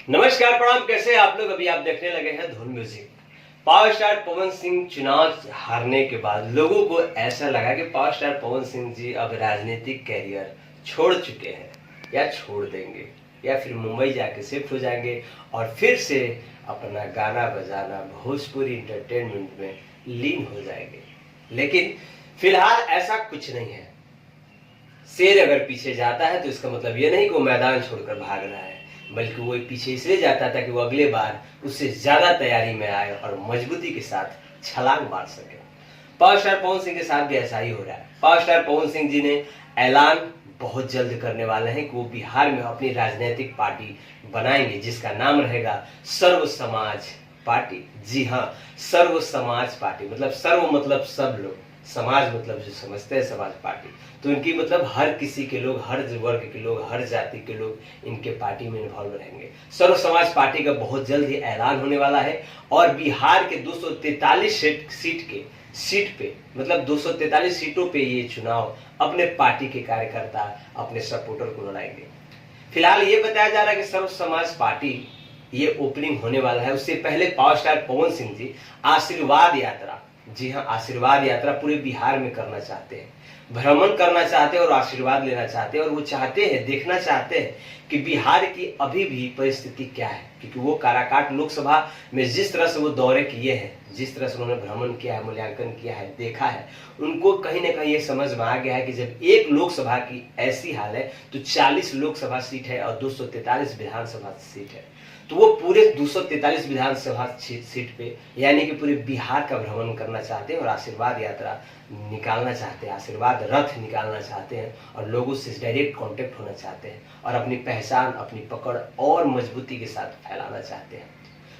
नमस्कार प्रणाम, कैसे हैं आप लोग। अभी आप देखने लगे हैं धुन music. Power star Pawan Singh चुनाव हारने के बाद लोगों को ऐसा लगा कि पावर स्टार पवन सिंह जी अब राजनीतिक कैरियर छोड़ चुके हैं या छोड़ देंगे या फिर मुंबई जाके शिफ्ट हो जाएंगे और फिर से अपना गाना बजाना भोजपुरी इंटरटेनमेंट में लीन हो जाएंगे। लेकिन फिलहाल ऐसा कुछ नहीं है। शेर अगर पीछे जाता है तो इसका मतलब ये नहीं कि वो मैदान छोड़कर भाग रहा है, बल्कि वो पीछे इसलिए जाता था कि वो अगले बार उससे ज्यादा तैयारी में आए और मजबूती के साथ छलांग मार सके। पावर स्टार पवन सिंह के साथ भी ऐसा ही हो रहा है। पावर स्टार पवन सिंह जी ने ऐलान बहुत जल्द करने वाले हैं कि वो बिहार में अपनी राजनीतिक पार्टी बनाएंगे जिसका नाम रहेगा सर्व समाज पार्टी। जी हाँ, सर्व समाज पार्टी मतलब सर्व मतलब सब लोग, समाज मतलब जो समझते हैं समाज पार्टी, तो इनकी मतलब हर किसी के लोग, हर वर्ग के लोग, हर जाति के लोग इनके पार्टी में इन्वॉल्व रहेंगे। सर्व समाज पार्टी का बहुत जल्द ही ऐलान होने वाला है और बिहार के 243 सीट पे मतलब 243 सीटों पे ये चुनाव अपने पार्टी के कार्यकर्ता अपने सपोर्टर को लड़ाएंगे। फिलहाल ये बताया जा रहा है कि सर्व समाज पार्टी ये ओपनिंग होने वाला है। उससे पहले पावर स्टार पवन सिंह जी आशीर्वाद यात्रा, जी हाँ आशीर्वाद यात्रा पूरे बिहार में करना चाहते हैं, भ्रमण करना चाहते हैं और आशीर्वाद लेना चाहते हैं। और वो चाहते हैं, देखना चाहते हैं कि बिहार की अभी भी परिस्थिति क्या है, क्योंकि वो काराकाट लोकसभा में जिस तरह से वो दौरे किए हैं, जिस तरह से उन्होंने भ्रमण किया है, मूल्यांकन किया है, देखा है, उनको कहीं ना कहीं ये समझ में आ गया है कि जब एक लोकसभा की ऐसी हाल है तो 40 लोकसभा सीट है और 243 विधानसभा सीट है, तो वो पूरे 243 विधानसभा सीट पे यानी कि पूरे बिहार का भ्रमण करना चाहते हैं और आशीर्वाद यात्रा निकालना चाहते हैं, आशीर्वाद रथ निकालना चाहते हैं और लोगों से डायरेक्ट कांटेक्ट होना चाहते हैं और अपनी पहचान, अपनी पकड़ और मजबूती के साथ फैलाना चाहते हैं।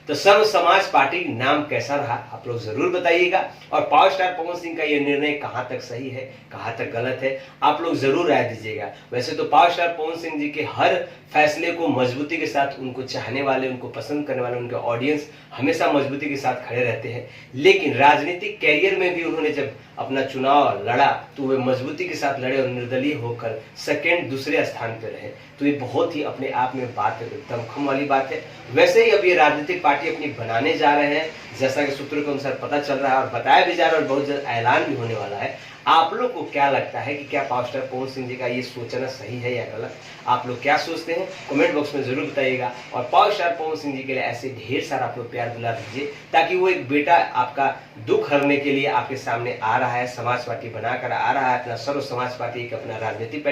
तो सर्व समाज पार्टी नाम कैसा रहा आप लोग जरूर बताइएगा और पावर स्टार पवन सिंह का ये निर्णय कहां तक सही है, कहां तक गलत है, आप लोग जरूर राय दीजिएगा। वैसे तो पावर स्टार पवन सिंह जी के हर फैसले को मजबूती के साथ उनको चाहने वाले, उनको पसंद करने वाले, उनके ऑडियंस हमेशा मजबूती के साथ खड़े रहते हैं। लेकिन राजनीतिक कैरियर में भी उन्होंने जब अपना चुनाव लड़ा तो वे मजबूती के साथ लड़े और निर्दलीय होकर सेकेंड दूसरे स्थान पर रहे। तो ये बहुत ही अपने आप में बात दमखम वाली बात है। वैसे ही अब ये राजनीतिक पार्टी अपनी बनाने जा रहे हैं, जैसा कि सूत्रों के अनुसार पता चल रहा है और बताया भी जा रहा है और बहुत जल्द ऐलान भी होने वाला है। आप लोग को क्या लगता है कि क्या पावर स्टार पवन सिंह जी का ये सोचना सही है या गलत? आप लोग क्या सोचते हैं कमेंट बॉक्स में जरूर बताइएगा। और पावर स्टार पवन सिंह जी के लिए ऐसे ढेर सारा आप लोग प्यार दिला दीजिए ताकि वो एक बेटा आपका दुख हरने के लिए आपके सामने आ रहा है, समाज पार्टी बनाकर आ रहा है, अपना सर्व समाज पार्टी एक अपना राजनीतिक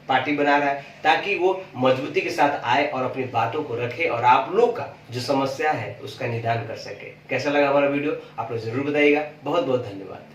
पार्टी बना रहा है, ताकि वो मजबूती के साथ आए और अपनी बातों को रखे और आप लोग का जो समस्या है उसका निदान कर सके। कैसा लगा हमारा वीडियो आप लोग जरूर बताइएगा। बहुत बहुत धन्यवाद।